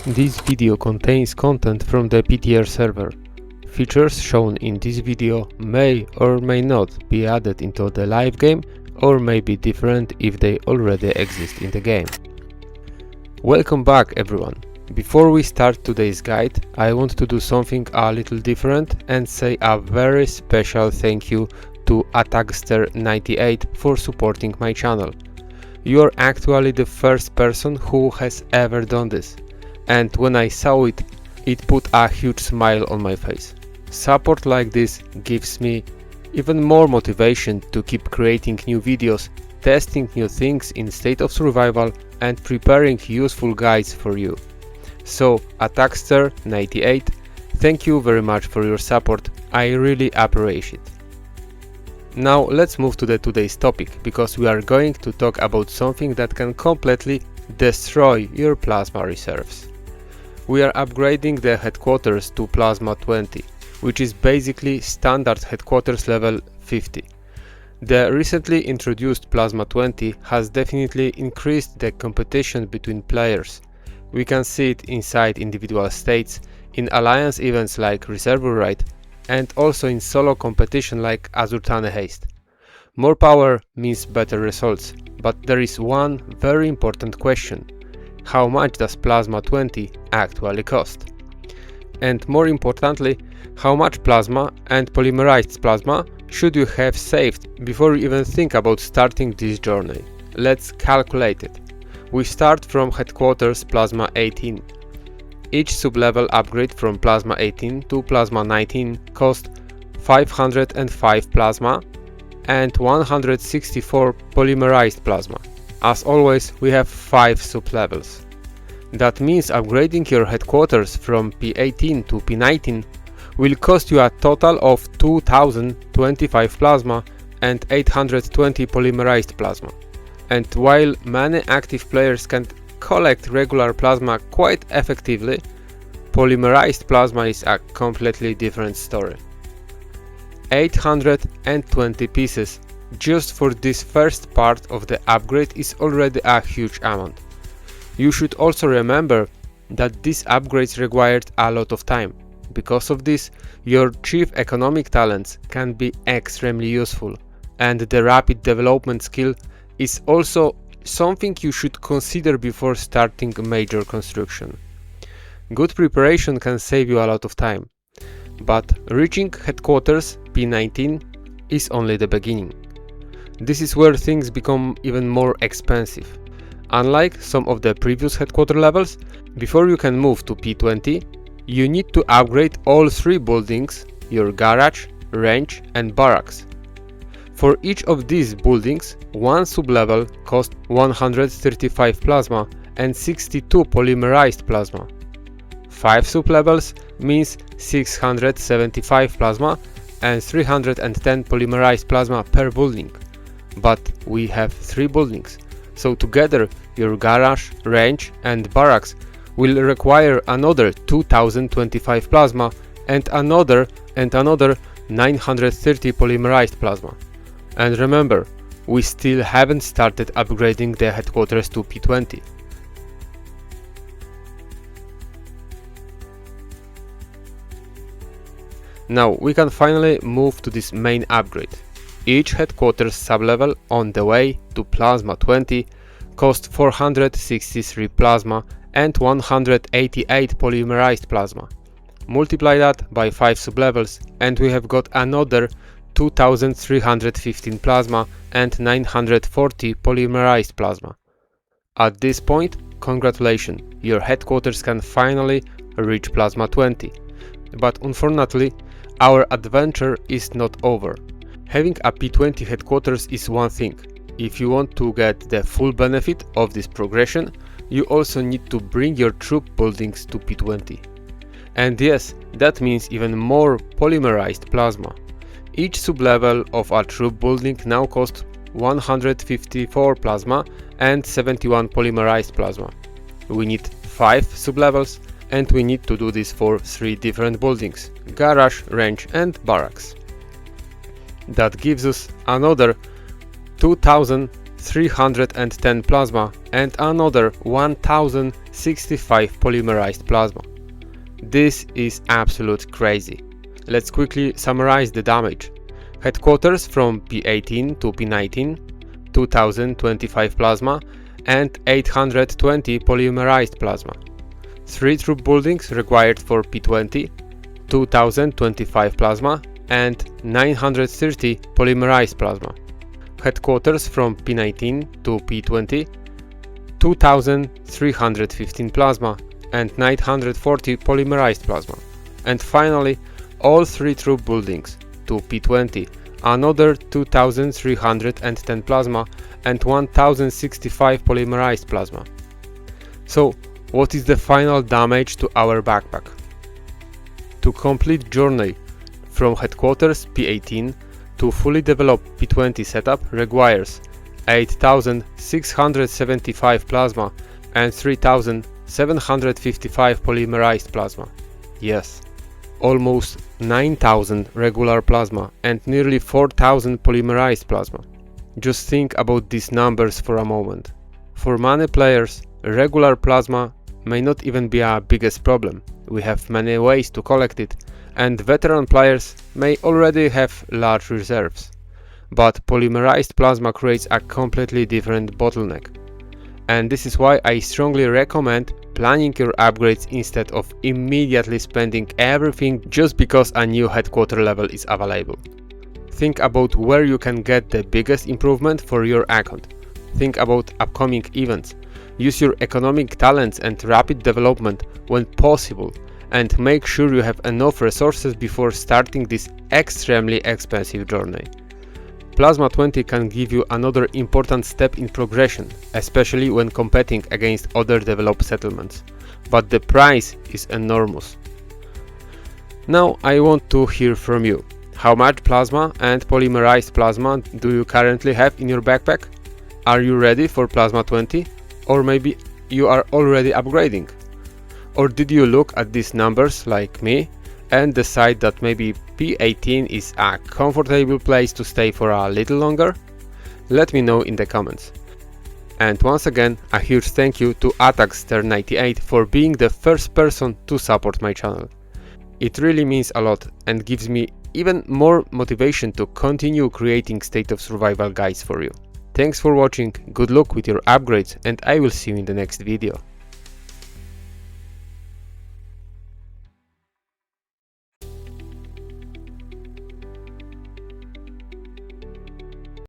This video contains content from the PTR server. Features shown in this video may or may not be added into the live game or may be different if they already exist in the game. Welcome back everyone. Before we start today's guide, I want to do something a little different and say a very special thank you to Attackster98 for supporting my channel. You are actually the first person who has ever done this, and when I saw it, it put a huge smile on my face. Support like this gives me even more motivation to keep creating new videos, testing new things in State of Survival and preparing useful guides for you. So Attackster98, thank you very much for your support, I really appreciate it. Now let's move to today's topic, because we are going to talk about something that can completely destroy your plasma reserves. We are upgrading the headquarters to Plasma 20, which is basically standard headquarters level 50. The recently introduced Plasma 20 has definitely increased the competition between players. We can see it inside individual states, in alliance events like Reservoir Raid, and also in solo competition like Azurtane Haste. More power means better results, but there is one very important question. How much does Plasma 20 actually cost? And more importantly, how much plasma and polymerized plasma should you have saved before you even think about starting this journey? Let's calculate it. We start from headquarters Plasma 18. Each sublevel upgrade from Plasma 18 to Plasma 19 cost 505 plasma and 164 polymerized plasma. As always, we have 5 sublevels. That means upgrading your headquarters from P18 to P19 will cost you a total of 2025 plasma and 820 polymerized plasma. And while many active players can collect regular plasma quite effectively, polymerized plasma is a completely different story. 820 pieces just for this first part of the upgrade is already a huge amount. You should also remember that these upgrades required a lot of time. Because of this, your chief economic talents can be extremely useful, and the rapid development skill is also something you should consider before starting major construction. Good preparation can save you a lot of time, but reaching headquarters P19 is only the beginning. This is where things become even more expensive. Unlike some of the previous headquarter levels, before you can move to P20, you need to upgrade all 3 buildings, your garage, range and barracks. For each of these buildings, one sublevel costs 135 plasma and 62 polymerized plasma. 5 sublevels means 675 plasma and 310 polymerized plasma per building. But we have 3 buildings, so together your garage, range and barracks will require another 2025 plasma and another 930 polymerized plasma. And remember, we still haven't started upgrading the headquarters to P20. Now we can finally move to this main upgrade. Each headquarters sublevel on the way to Plasma 20 cost 463 plasma and 188 polymerized plasma. Multiply that by 5 sublevels and we have got another 2315 plasma and 940 polymerized plasma. At this point, congratulations, your headquarters can finally reach Plasma 20. But unfortunately, our adventure is not over. Having a P20 headquarters is one thing. If you want to get the full benefit of this progression, you also need to bring your troop buildings to P20. And yes, that means even more polymerized plasma. Each sublevel of a troop building now costs 154 plasma and 71 polymerized plasma. We need 5 sublevels and we need to do this for 3 different buildings, garage, range and barracks. That gives us another 2000 310 plasma and another 1065 polymerized plasma. This is absolute crazy. Let's quickly summarize the damage. Headquarters from P18 to P19, 2025 plasma and 820 polymerized plasma. 3 troop buildings required for P20, 2025 plasma and 930 polymerized plasma. Headquarters from P19 to P20, 2315 plasma and 940 polymerized plasma. And finally, all 3 troop buildings to P20, another 2310 plasma and 1065 polymerized plasma. So, what is the final damage to our backpack? To complete journey from headquarters P18 to fully developed P20 setup requires 8675 plasma and 3755 polymerized plasma. Yes, almost 9000 regular plasma and nearly 4000 polymerized plasma. Just think about these numbers for a moment. For many players, regular plasma may not even be our biggest problem. We have many ways to collect it, and veteran players may already have large reserves. But polymerized plasma creates a completely different bottleneck. And this is why I strongly recommend planning your upgrades instead of immediately spending everything just because a new headquarter level is available. Think about where you can get the biggest improvement for your account. Think about upcoming events. Use your economic talents and rapid development when possible, and make sure you have enough resources before starting this extremely expensive journey. Plasma 20 can give you another important step in progression, especially when competing against other developed settlements, but the price is enormous. Now I want to hear from you. How much plasma and polymerized plasma do you currently have in your backpack? Are you ready for Plasma 20? Or maybe you are already upgrading? Or did you look at these numbers like me and decide that maybe P18 is a comfortable place to stay for a little longer? Let me know in the comments. And once again, a huge thank you to Attackster98 for being the first person to support my channel. It really means a lot and gives me even more motivation to continue creating State of Survival guides for you. Thanks for watching, good luck with your upgrades, and I will see you in the next video.